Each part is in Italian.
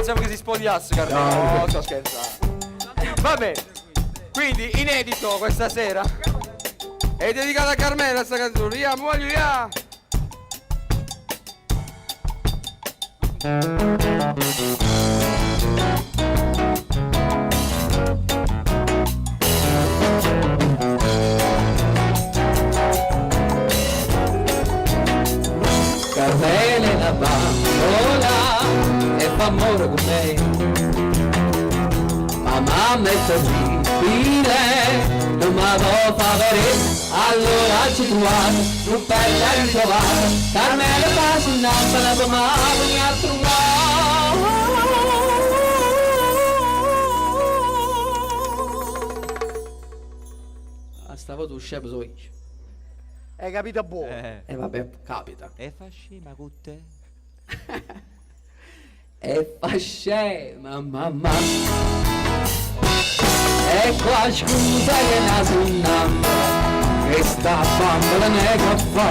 Pensiamo che si spogliasse, Carmelo. No, sto scherzando. Vabbè, quindi inedito questa sera. È dedicata a Carmela questa canzone. Io voglio ya. Carmela è una bambola e fa amore con me, ma mamma è terribile, non mi può fa vedere, allora ci trovate, non perda di trovare, Carmela fa sul naso, la tua mamma mi ha trovato. Stavo tu scemo so io. Hai capito buono? E vabbè, capita. E fa scema con te. E fa scema mamma. E qua scusa che naso innamora, che sta bambola ne che fa.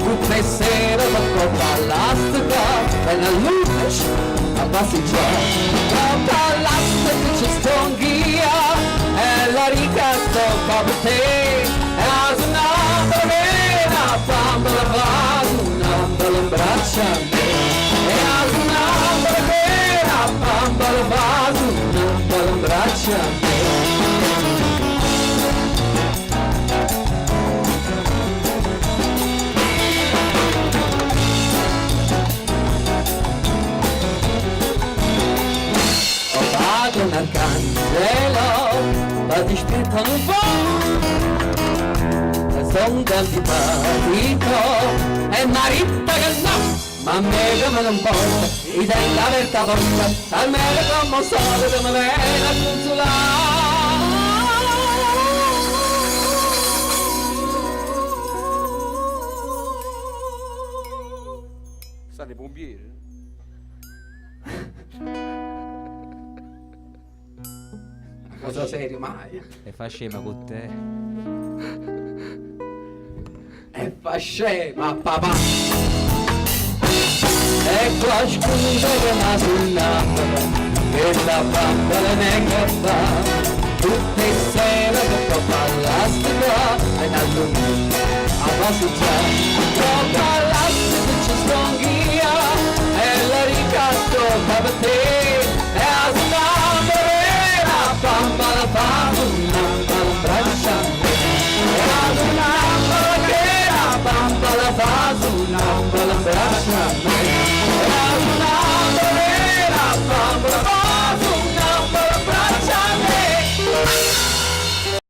Tutte sere tocco all'astica, e la luce a passeggiare. Tocco all'astica ci sto anch'io, e la rica tocca per te. E la sonata vera, bambola va, sonata in braccia a me. E la sonata vera, bambola va, sonata in braccia a me. Un arcangelo la dispettano un po', son antipatico e marita che no, ma a me come non porta i denti aperta porta, almeno come solo come viene a consolare. Stanno i pompieri. Cosa serio mai? E fa scema con te. E fa scema papà. E qua scusa che naso innamora, che la bambola ne che fa. Tutte sere che tocca all'astica e la luce a passeggiare.